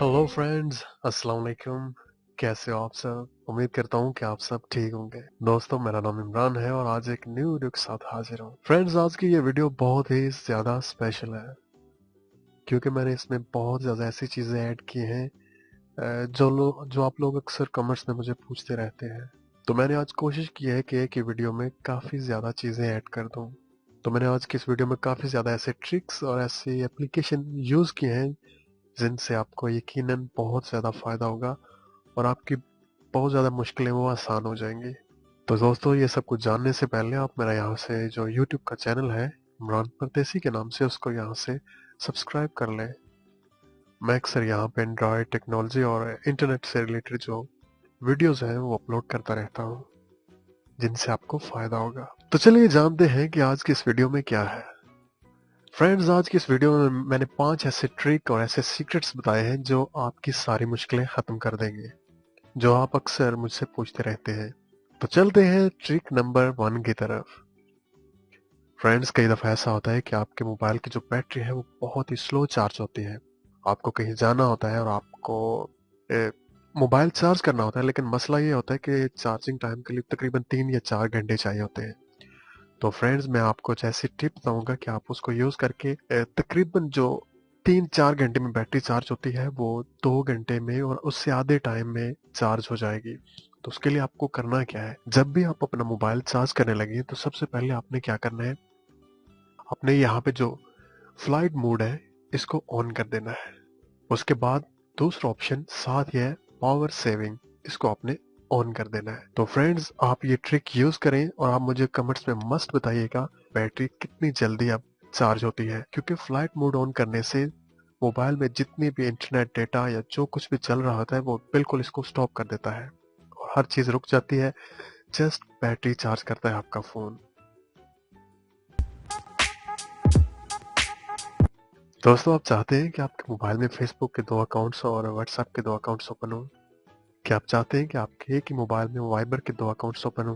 Hello friends, अस्सलाम वालेकुम। कैसे हो आप सब? उम्मीद करता हूँ कि आप सब ठीक होंगे। दोस्तों, मेरा नाम इमरान है और आज एक न्यू वीडियो के साथ हाजिर हूँ। फ्रेंड्स, आज की ये वीडियो बहुत ही ज़्यादा स्पेशल है क्योंकि मैंने इसमें बहुत ज़्यादा ऐसी चीज़ें ऐड की हैं जो आप लोग अक्सर कमेंट्स में मुझे पूछते रहते हैं। तो मैंने आज कोशिश की है कि एक ही वीडियो में काफ़ी ज़्यादा चीज़ें ऐड कर दूँ। तो मैंने आज की इस वीडियो में काफ़ी ज़्यादा ऐसे ट्रिक्स और ऐसी एप्लीकेशन यूज़ किए हैं जिनसे आपको यकीनन बहुत ज़्यादा फ़ायदा होगा और आपकी बहुत ज़्यादा मुश्किलें वो आसान हो जाएंगी। तो दोस्तों, ये सब कुछ जानने से पहले आप मेरा यहाँ से जो यूट्यूब का चैनल है इमरान परदेसी के नाम से, उसको यहाँ से सब्सक्राइब कर लें। मैं अक्सर यहाँ पे एंड्रॉयड टेक्नोलॉजी और इंटरनेट से रिलेटेड जो वीडियोस हैं वो अपलोड करता रहता हूँ जिनसे आपको फ़ायदा होगा। तो चलिए जानते हैं कि आज की इस वीडियो में क्या है। फ्रेंड्स, आज की इस वीडियो में मैंने 5 ऐसे ट्रिक और ऐसे सीक्रेट्स बताए हैं जो आपकी सारी मुश्किलें खत्म कर देंगे, जो आप अक्सर मुझसे पूछते रहते हैं। तो चलते हैं ट्रिक नंबर 1 की तरफ। फ्रेंड्स, कई दफ़ा ऐसा होता है कि आपके मोबाइल की जो बैटरी है वो बहुत ही स्लो चार्ज होती है। आपको कहीं जाना होता है और आपको मोबाइल चार्ज करना होता है, लेकिन मसला ये होता है कि चार्जिंग टाइम के लिए तकरीबन 3 या 4 घंटे चाहिए होते हैं। तो फ्रेंड्स, मैं आपको कुछ ऐसी टिप बताऊंगा कि आप उसको यूज़ करके तकरीबन जो 3-4 घंटे में बैटरी चार्ज होती है वो 2 घंटे में और उससे आधे टाइम में चार्ज हो जाएगी। तो उसके लिए आपको करना क्या है, जब भी आप अपना मोबाइल चार्ज करने लगे तो सबसे पहले आपने क्या करना है, अपने यहाँ पे जो फ्लाइट मोड है इसको ऑन कर देना है। उसके बाद दूसरा ऑप्शन साथ ही है पावर सेविंग, इसको आपने ऑन कर देना है। तो फ्रेंड्स, आप ये ट्रिक यूज करें और आप मुझे कमेंट्स में मस्ट बताइएगा बैटरी कितनी जल्दी अब चार्ज होती है, क्योंकि फ्लाइट मोड ऑन करने से मोबाइल में जितनी भी इंटरनेट डेटा या जो कुछ भी चल रहा होता है वो बिल्कुल इसको स्टॉप कर देता है और हर चीज रुक जाती है। जस्ट बैटरी चार्ज करता है आपका फोन। दोस्तों, आप चाहते हैं कि आपके मोबाइल में फेसबुक के 2 अकाउंट्स और व्हाट्सएप के 2 अकाउंट्स ओपन हो? क्या आप चाहते हैं कि आपके एक ही मोबाइल में वाइबर के 2 अकाउंट्स ओपन हो?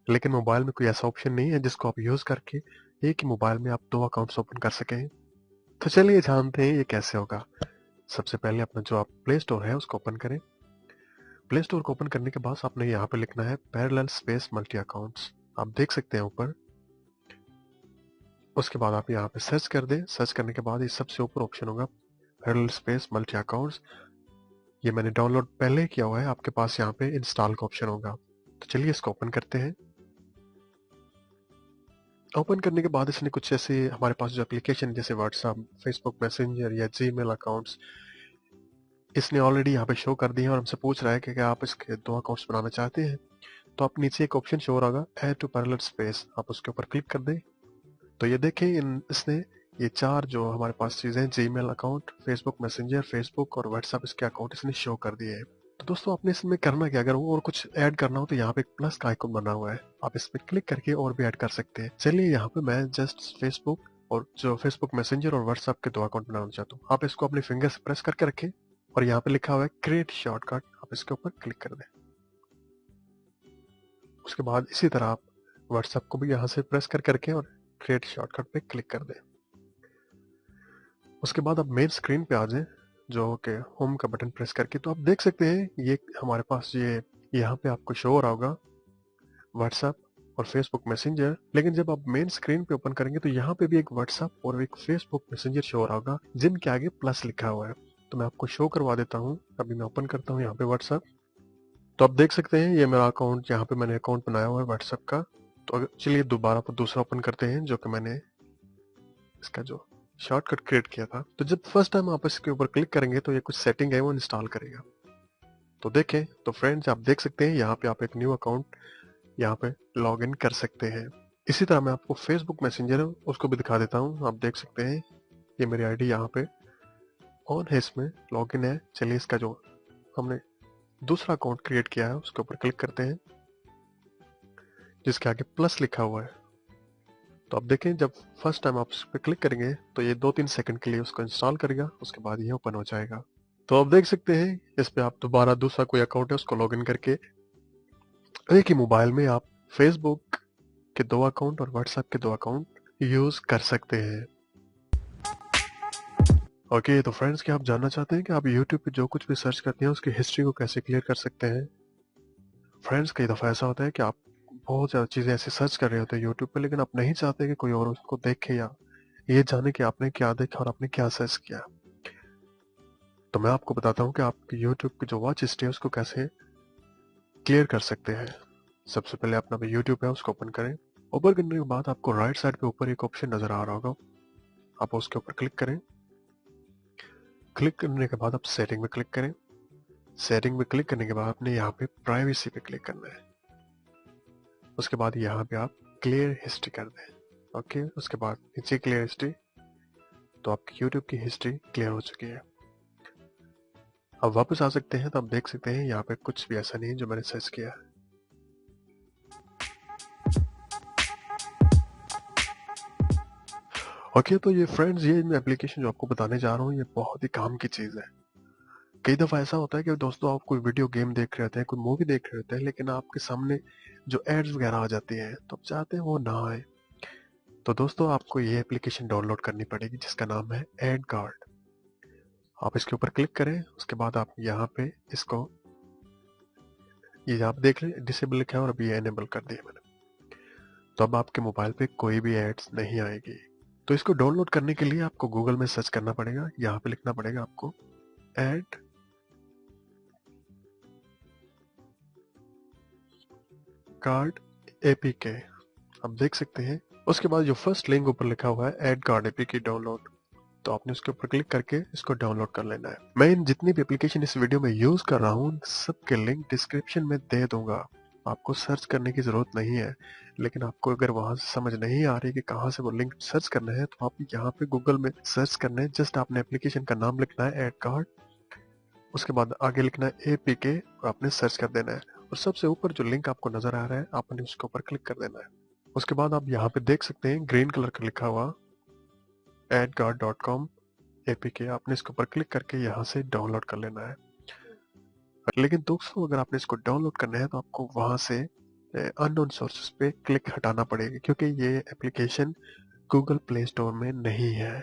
लेकिन मोबाइल में कोई ऐसा ऑप्शन नहीं है जिसको आप यूज करके एक ही मोबाइल में आप 2 अकाउंट्स ओपन कर सकें। तो चलिए जानते हैं ये कैसे होगा। सबसे पहले अपना जो आप प्ले स्टोर है उसको ओपन करें। प्ले स्टोर को ओपन करने के बाद आपने यहाँ पे लिखना है पैरेलल स्पेस मल्टी अकाउंट्स। आप देख सकते हैं ऊपर। उसके बाद आप यहाँ पे सर्च कर दें। सर्च करने के बाद ये सबसे ऊपर ऑप्शन होगा पैरेलल स्पेस मल्टी अकाउंट्स। ये मैंने डाउनलोड पहले ही किया हुआ है, आपके पास यहाँ पे इंस्टॉल का ऑप्शन होगा। तो चलिए इसको ओपन करते हैं। ओपन करने के बाद इसने कुछ ऐसे हमारे पास जो एप्लीकेशन जैसे व्हाट्सएप, फेसबुक मैसेंजर या जीमेल अकाउंट्स इसने ऑलरेडी यहाँ पे शो कर दिए हैं और हमसे पूछ रहा है कि क्या आप इसके 2 अकाउंट्स बनाना चाहते हैं। तो आप नीचे एक ऑप्शन शो हो रहा होगा ऐड टू पैरेलल स्पेस, आप उसके ऊपर क्लिक कर दें। तो ये देखें इसने ये 4 जो हमारे पास चीज़ें, Gmail account, Facebook messenger, Facebook और व्हाट्सएप, इसके अकाउंट इसने शो कर दिए हैं। तो दोस्तों, आपने इसमें करना क्या, अगर और कुछ ऐड करना हो तो यहाँ पे एक प्लस का आइकन बना हुआ है, आप इस पर क्लिक करके और भी ऐड कर सकते हैं। चलिए यहाँ पे मैं जस्ट फेसबुक और जो फेसबुक मैसेंजर और व्हाट्सएप के 2 अकाउंट बनाना चाहता हूँ। आप इसको अपने फिंगर से प्रेस करके रखें और यहाँ पे लिखा हुआ है क्रिएट शॉर्टकट, आप इसके ऊपर क्लिक कर दें। उसके बाद इसी तरह आप व्हाट्सएप को भी यहाँ से प्रेस करके और क्रिएट शॉर्टकट पे क्लिक कर दें। उसके बाद आप मेन स्क्रीन पे आ जाएं, जो कि होम का बटन प्रेस करके। तो आप देख सकते हैं ये हमारे पास ये यहाँ पे आपको शो हो रहा होगा व्हाट्सएप और फेसबुक मैसेंजर। लेकिन जब आप मेन स्क्रीन पे ओपन करेंगे तो यहाँ पे भी एक व्हाट्सएप और एक फेसबुक मैसेंजर शो हो रहा होगा जिनके आगे प्लस लिखा हुआ है। तो मैं आपको शो करवा देता हूँ। अभी मैं ओपन करता हूँ यहाँ पे व्हाट्सएप। तो आप देख सकते हैं ये मेरा अकाउंट, यहाँ पे मैंने अकाउंट बनाया हुआ है व्हाट्सएप का। तो चलिए दोबारा पर दूसरा ओपन करते हैं जो कि मैंने इसका जो शॉर्टकट क्रिएट किया था। तो जब फर्स्ट टाइम आप इसके ऊपर क्लिक करेंगे तो ये कुछ सेटिंग है वो इंस्टॉल करेगा। तो देखें, तो फ्रेंड्स आप देख सकते हैं यहाँ पे आप एक न्यू अकाउंट यहाँ पे लॉग इन कर सकते हैं। इसी तरह मैं आपको फेसबुक मैसेंजर है उसको भी दिखा देता हूँ। आप देख सकते हैं ये मेरी आईडी यहाँ पे ऑन है, इसमें लॉग इन है। चलिए इसका जो हमने दूसरा अकाउंट क्रिएट किया है उसके ऊपर क्लिक करते हैं जिसके आगे प्लस लिखा हुआ है। तो आप देखें, जब फर्स्ट टाइम आप उस पर क्लिक करेंगे तो ये 2-3 सेकंड के लिए उसको इंस्टॉल करेगा, उसके बाद ये ओपन हो जाएगा। तो आप देख सकते हैं इस पे आप दोबारा दूसरा कोई अकाउंट है उसको लॉगिन करके एक ही मोबाइल में आप फेसबुक के 2 अकाउंट और व्हाट्सएप के 2 अकाउंट यूज कर सकते हैं। ओके, तो फ्रेंड्स क्या आप जानना चाहते हैं कि आप यूट्यूब पे जो कुछ भी सर्च करते हैं उसकी हिस्ट्री को कैसे क्लियर कर सकते हैं? फ्रेंड्स कई दफ़ा ऐसा होता है कि आप बहुत ज़्यादा चीज़ें ऐसे सर्च कर रहे होते हैं यूट्यूब पे, लेकिन आप नहीं चाहते कि कोई और उसको देखे या ये जाने कि आपने क्या देखा और आपने क्या सर्च किया। तो मैं आपको बताता हूँ कि आप यूट्यूब की जो वॉच हिस्ट्री है उसको कैसे क्लियर कर सकते हैं। सबसे पहले अपना यूट्यूब है उसको ओपन करें। ओपन करने के बाद आपको राइट साइड पे ऊपर एक ऑप्शन नजर आ रहा होगा, आप उसके ऊपर क्लिक करें। क्लिक करने के बाद आप सेटिंग में क्लिक करें। सेटिंग में क्लिक करने के बाद आपने यहाँ पे प्राइवेसी पे क्लिक करना है। उसके बाद यहाँ पे आप क्लियर हिस्ट्री कर दें। ओके, उसके बाद नीचे क्लियर हिस्ट्री, तो आपकी यूट्यूब की हिस्ट्री क्लियर हो चुकी है। अब वापस आ सकते हैं, तो आप देख सकते हैं यहाँ पे कुछ भी ऐसा नहीं जो मैंने सर्च किया है। ओके, तो ये फ्रेंड्स ये एप्लीकेशन जो आपको बताने जा रहा हूँ ये बहुत ही काम की चीज़ है। कई दफ़ा ऐसा होता है कि दोस्तों आप कोई वीडियो गेम देख रहे होते हैं, कोई मूवी देख रहे होते हैं, लेकिन आपके सामने जो एड्स वगैरह आ जाती हैं तो आप चाहते हैं वो ना आए। तो दोस्तों आपको ये एप्लीकेशन डाउनलोड करनी पड़ेगी जिसका नाम है एड कार्ड। आप इसके ऊपर क्लिक करें, उसके बाद आप यहाँ पे इसको, ये आप देख लें डिसेबल लिखा है और अभी ये एनेबल कर दिया मैंने। तो अब आपके मोबाइल पे कोई भी एड्स नहीं आएगी। तो इसको डाउनलोड करने के लिए आपको गूगल में सर्च करना पड़ेगा। यहाँ पे लिखना पड़ेगा आपको एड कार्ड एपीके। आप देख सकते हैं। उसके बाद जो फर्स्ट लिंक ऊपर लिखा हुआ है एड कार्ड एपीके डाउनलोड, तो आपने उसके ऊपर क्लिक करके इसको डाउनलोड कर लेना है। मैं इन जितनी भी एप्लीकेशन इस वीडियो में यूज कर रहा हूँ सबके लिंक डिस्क्रिप्शन में दे दूंगा। आपको सर्च करने की जरूरत नहीं है, लेकिन आपको अगर वहां से समझ नहीं आ रही कि कहाँ से वो लिंक सर्च करना है तो आप यहाँ पे गूगल में सर्च करना है। जस्ट आपने एप्लीकेशन का नाम लिखना है एड कार्ड, उसके बाद आगे लिखना है एपीके और आपने सर्च कर देना है। और सबसे ऊपर जो लिंक आपको नजर आ रहा है आपने उसके ऊपर क्लिक कर देना है। उसके बाद आप यहाँ पे देख सकते हैं ग्रीन कलर का लिखा हुआ adguard.com एपीके, आपने इसके ऊपर क्लिक करके यहाँ से डाउनलोड कर लेना है। लेकिन दोस्तों अगर आपने इसको डाउनलोड करना है तो आपको वहां से अननोन सोर्सेस पे क्लिक हटाना पड़ेगा क्योंकि ये एप्लीकेशन गूगल प्ले स्टोर में नहीं है।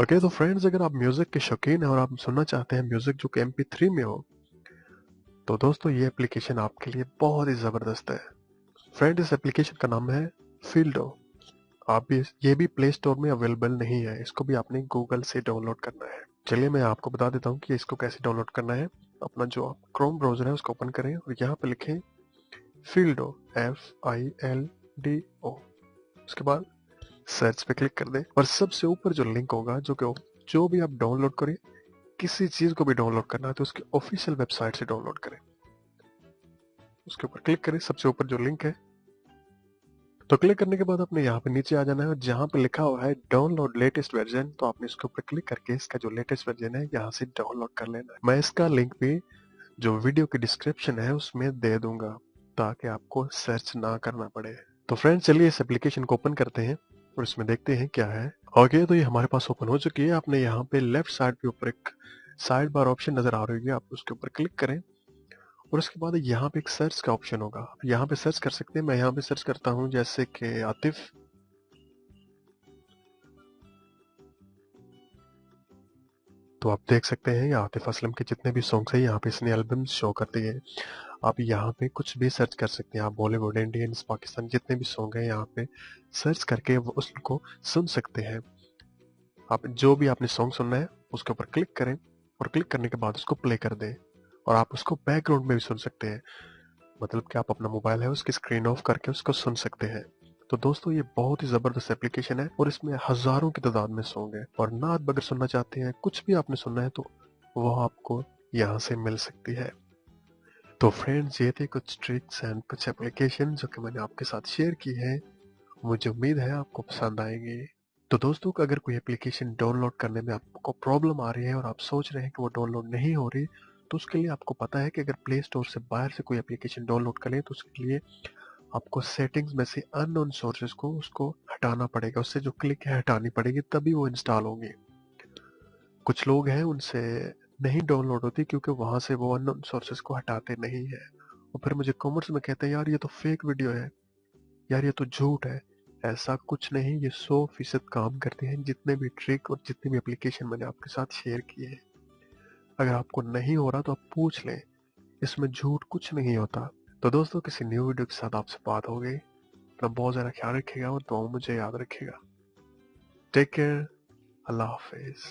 ओके, तो फ्रेंड्स अगर आप म्यूजिक के शौकीन हैं और आप सुनना चाहते हैं म्यूजिक जो कि MP3 में हो, तो दोस्तों ये एप्लीकेशन आपके लिए बहुत ही जबरदस्त है। फ्रेंड इस एप्लीकेशन का नाम है फील्डो। आप भी, ये भी प्ले स्टोर में अवेलेबल नहीं है, इसको भी आपने गूगल से डाउनलोड करना है। चलिए मैं आपको बता देता हूँ कि इसको कैसे डाउनलोड करना है। अपना जो आप क्रोम ब्राउजर है उसको ओपन करें और यहाँ पे लिखें फील्डो FILDO। उसके बाद सर्च पे क्लिक कर दें और सबसे ऊपर जो लिंक होगा जो भी आप डाउनलोड करें, किसी चीज को भी डाउनलोड करना है तो उसकी ऑफिशियल वेबसाइट से डाउनलोड करें। उसके ऊपर क्लिक करें, सबसे ऊपर जो लिंक है, तो क्लिक करने के बाद आपने यहाँ पे नीचे आ जाना है और जहाँ पे लिखा हुआ है डाउनलोड लेटेस्ट वर्जन, तो आपने इसके ऊपर क्लिक करके इसका जो लेटेस्ट वर्जन है यहाँ से डाउनलोड कर लेना है। मैं इसका लिंक भी जो वीडियो की डिस्क्रिप्शन है उसमें दे दूंगा ताकि आपको सर्च ना करना पड़े। तो फ्रेंड्स चलिए इस एप्लीकेशन को ओपन करते हैं और इसमें देखते हैं क्या है। ओके, तो ये हमारे पास ओपन हो चुकी है। आपने यहाँ पे लेफ्ट साइड पे ऊपर एक साइड बार ऑप्शन नजर आ रही है, आप उसके ऊपर क्लिक करें और उसके बाद यहाँ पे एक सर्च का ऑप्शन होगा, आप यहाँ पे सर्च कर सकते हैं। मैं यहाँ पे सर्च करता हूँ जैसे कि आतिफ। तो आप देख सकते हैं आतिफ असलम के जितने भी सॉन्ग्स हैं यहाँ पे इसने एल्बम शो कर दिए हैं। आप यहाँ पे कुछ भी सर्च कर सकते हैं, आप बॉलीवुड इंडियंस पाकिस्तान जितने भी सॉन्ग हैं यहाँ पे सर्च करके वो उसको सुन सकते हैं। आप जो भी आपने सॉन्ग सुनना है उसके ऊपर क्लिक करें और क्लिक करने के बाद उसको प्ले कर दें और आप उसको बैकग्राउंड में भी सुन सकते हैं। मतलब कि आप अपना मोबाइल है उसकी स्क्रीन ऑफ करके उसको सुन सकते हैं। तो दोस्तों ये बहुत ही जबरदस्त एप्लीकेशन है और इसमें हजारों की तादाद में सॉन्ग है और नात अगर सुनना चाहते हैं, कुछ भी आपने सुनना है तो वो आपको यहाँ से मिल सकती है। तो फ्रेंड्स ये थे कुछ ट्रिक्स एंड कुछ एप्लीकेशन जो कि मैंने आपके साथ शेयर की है। मुझे उम्मीद है आपको पसंद आएंगे। तो दोस्तों अगर कोई एप्लीकेशन डाउनलोड करने में आपको प्रॉब्लम आ रही है और आप सोच रहे हैं कि वो डाउनलोड नहीं हो रही, तो उसके लिए आपको पता है कि अगर प्ले स्टोर से बाहर से कोई एप्लीकेशन डाउनलोड करें तो उसके लिए आपको सेटिंग्स में से अननोन सोर्सेज को उसको हटाना पड़ेगा, उससे जो क्लिक है हटानी पड़ेगी तभी वो इंस्टॉल होंगे। कुछ लोग हैं उनसे नहीं डाउनलोड होती क्योंकि वहां से वो अननोन सोर्सेज को हटाते नहीं है और फिर मुझे कमेंट्स में कहते हैं यार ये तो फेक वीडियो है, यार ये तो झूठ है, ऐसा कुछ नहीं, ये 100% काम करते हैं। जितने भी ट्रिक और जितनी भी एप्लीकेशन मैंने आपके साथ शेयर किए हैं, अगर आपको नहीं हो रहा तो आप पूछ लें, इसमें झूठ कुछ नहीं होता। तो दोस्तों, किसी न्यू वीडियो के साथ आपसे बात हो गई। अपना बहुत ज़्यादा ख्याल रखिएगा और दुआओं में मुझे याद रखिएगा। Take care. अल्लाह हाफिज।